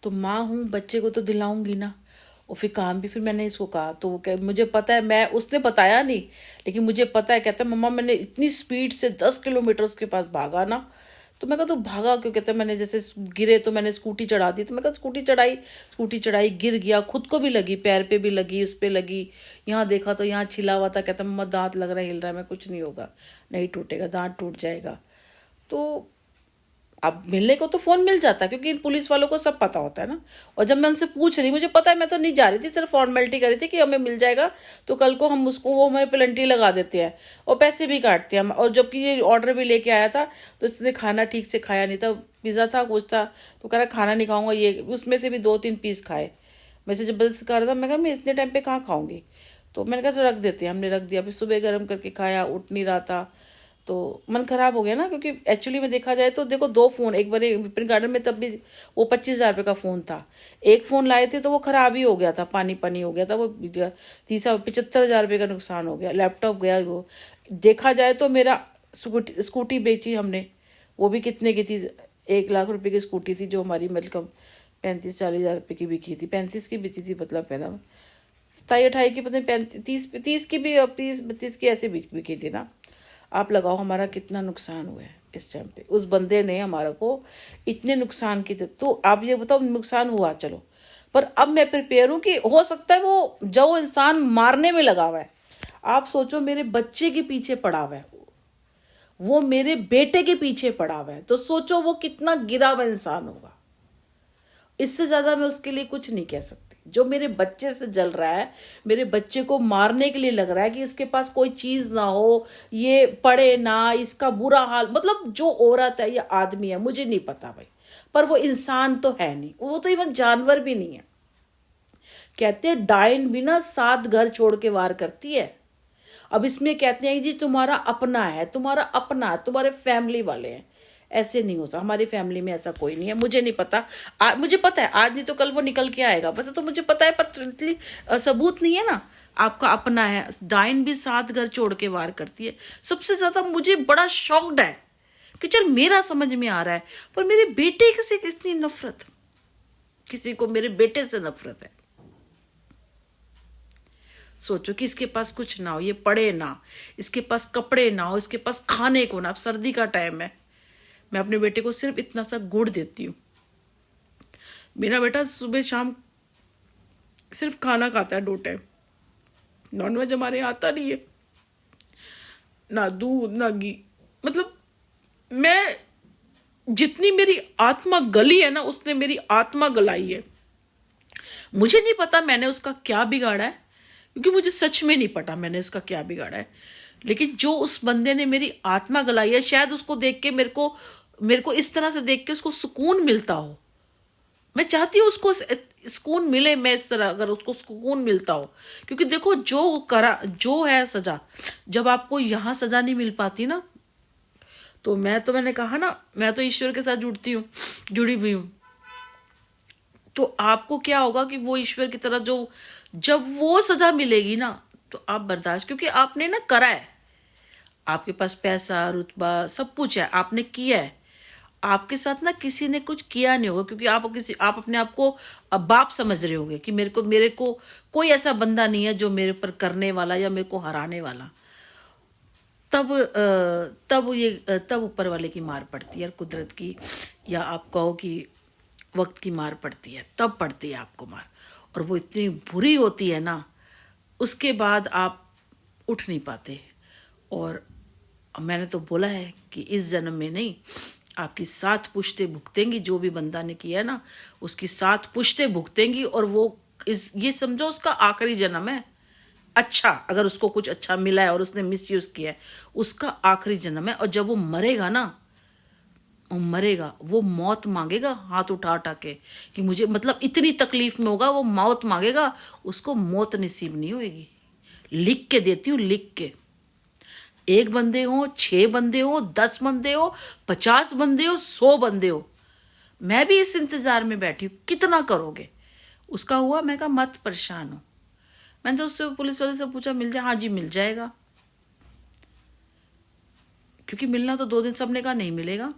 तो माँ हूँ, बच्चे को तो दिलाऊंगी ना। और फिर काम भी, फिर मैंने इसको कहा तो वो कह, मुझे पता है, मैं, उसने बताया नहीं, लेकिन मुझे पता है, कहता है मम्मा मैंने इतनी स्पीड से 10 किलोमीटर उसके पास भागा ना। तो मैं कहा तो भागा क्यों? कहता है मैंने जैसे गिरे तो मैंने स्कूटी चढ़ा दी। तो मैं कहा स्कूटी चढ़ाई, गिर गया, खुद को भी लगी, पैर पे भी लगी, उस पे लगी, यहाँ देखा तो यहाँ छिला हुआ था। कहता मम्मा दांत लग रहा है, हिल रहा है। मैं, कुछ नहीं होगा, नहीं टूटेगा, दांत टूट जाएगा। तो अब मिलने को तो फोन मिल जाता, क्योंकि इन पुलिस वालों को सब पता होता है ना। और जब मैं उनसे पूछ रही, मुझे पता है, मैं तो नहीं जा रही थी, सिर्फ फॉर्मेलिटी कर रही थी कि हमें मिल जाएगा तो कल को हम उसको, वो हमें पेनल्टी लगा देते हैं और पैसे भी काटते हैं। और जबकि ये ऑर्डर भी लेके आया था, तो इसने खाना ठीक से खाया नहीं था, पिज्जा था कुछ था, तो कह रहा खाना नहीं खाऊंगा। ये उसमें से भी 2-3 पीस खाए। मैं से जबरदस्ती कर रहा था, मैं कहा मैं इतने टाइम पे कहाँ खाऊंगी। तो मैंने कहा तो रख देते हैं, हमने रख दिया। फिर सुबह गर्म करके खाया, उठ नहीं रहा था, तो मन खराब हो गया ना। क्योंकि एक्चुअली में देखा जाए तो देखो, 2 फोन, एक बार विपिन गार्डन में तब भी वो 25,000 रुपये का फोन था। एक फोन लाए थे तो वो खराब ही हो गया था, पानी पानी हो गया था वो। तीसरा 75,000 रुपये का नुकसान हो गया, लैपटॉप गया वो। देखा जाए तो मेरा स्कूटी बेची हमने, वो भी कितने की थी, 1 लाख रुपए की स्कूटी थी, जो हमारी मतलब 35-40 हज़ार रुपये की बिकी थी, 35 की बिकी थी, मतलब पहला 27-28 की, पता नहीं 35-30 की भी, अब 30-32 की ऐसे बिकी थी ना। आप लगाओ हमारा कितना नुकसान हुआ है इस टाइम पे। उस बंदे ने हमारा को इतने नुकसान की, तो आप ये बताओ, नुकसान हुआ चलो, पर अब मैं प्रिपेयर हूं कि हो सकता है वो जो इंसान मारने में लगा हुआ है, आप सोचो मेरे बच्चे के पीछे पड़ा हुआ है, वो मेरे बेटे के पीछे पड़ा हुआ है, तो सोचो वो कितना गिरा हुआ इंसान होगा। इससे ज्यादा मैं उसके लिए कुछ नहीं कह सकती। जो मेरे बच्चे से जल रहा है, मेरे बच्चे को मारने के लिए लग रहा है कि इसके पास कोई चीज ना हो, ये पढ़े ना, इसका बुरा हाल, मतलब जो औरत है या आदमी है मुझे नहीं पता भाई, पर वो इंसान तो है नहीं, वो तो इवन जानवर भी नहीं है। कहते हैं डायन भी ना 7 घर छोड़ के वार करती है। अब इसमें कहते हैं जी तुम्हारा अपना है, तुम्हारा अपना है, तुम्हारे फैमिली वाले हैं। ऐसे नहीं हो सकता, हमारी फैमिली में ऐसा कोई नहीं है। मुझे नहीं पता, मुझे पता है आज नहीं तो कल वो निकल के आएगा, बस तो मुझे पता है, पर सबूत नहीं है ना। आपका अपना है, डाइन भी 7 घर छोड़ के वार करती है। सबसे ज्यादा मुझे बड़ा शॉक्ड है कि चल मेरा समझ में आ रहा है, पर मेरे बेटे से इतनी नफरत, किसी को मेरे बेटे से नफरत है। सोचो कि इसके पास कुछ ना हो, ये पढ़े ना, इसके पास कपड़े ना हो, इसके पास खाने को ना। अब सर्दी का टाइम है, मैं अपने बेटे को सिर्फ इतना सा गुड़ देती हूँ। मेरा बेटा सुबह शाम सिर्फ खाना खाता है 2 टाइम, नॉनवेज हमारे यहाँ आता नहीं है, ना दूध ना घी। मतलब मैं, जितनी मेरी आत्मा गली है ना, उसने मेरी आत्मा गलाई है। मुझे नहीं पता मैंने उसका क्या बिगाड़ा है, क्योंकि मुझे सच में नहीं पता मैंने उसका क्या बिगाड़ा है। लेकिन जो उस बंदे ने मेरी आत्मा गलाई है, शायद उसको देख के मेरे को इस तरह से देख के उसको सुकून मिलता हो। मैं चाहती हूँ उसको सुकून मिले, मैं इस तरह अगर उसको सुकून मिलता हो। क्योंकि देखो जो करा, जो है सजा, जब आपको यहां सजा नहीं मिल पाती ना, तो मैंने कहा ना, मैं तो ईश्वर के साथ जुड़ी हुई हूँ। तो आपको क्या होगा कि वो ईश्वर की तरह, जो जब वो सजा मिलेगी ना, तो आप बर्दाश्त, क्योंकि आपने ना करा है, आपके पास पैसा रुतबा सब कुछ है, आपने किया है। आपके साथ ना किसी ने कुछ किया नहीं होगा, क्योंकि आप अपने आप को बाप समझ रहे होगे कि मेरे को कोई ऐसा बंदा नहीं है जो मेरे पर करने वाला या मेरे को हराने वाला। तब ऊपर वाले की मार पड़ती है, कुदरत की, या आप कहो कि वक्त की मार पड़ती है, तब पड़ती है आपको मार। और वो इतनी बुरी होती है ना, उसके बाद आप उठ नहीं पाते। और मैंने तो बोला है कि इस जन्म में नहीं, आपकी 7 पुश्तें भुगतेंगी। जो भी बंदा ने किया है ना, उसकी 7 पुश्तें भुगतेंगी। और वो ये समझो उसका आखिरी जन्म है। अच्छा, अगर उसको कुछ अच्छा मिला है और उसने मिसयूज किया है, उसका आखिरी जन्म है। और जब वो मरेगा ना, वो मौत मांगेगा हाथ उठा उठा के, कि मुझे, मतलब इतनी तकलीफ में होगा, वो मौत मांगेगा, उसको मौत नसीब नहीं होगी। लिख के देती हूँ, लिख के। 1 बंदे हो, 6 बंदे हो, 10 बंदे हो, 50 बंदे हो, 100 बंदे हो, मैं भी इस इंतजार में बैठी हूँ, कितना करोगे। उसका हुआ, मैं कहा मत परेशान हो। मैंने तो उससे, पुलिस वाले से पूछा मिल जाए, हाँ जी मिल जाएगा, क्योंकि मिलना तो 2 दिन, सबने कहा नहीं मिलेगा।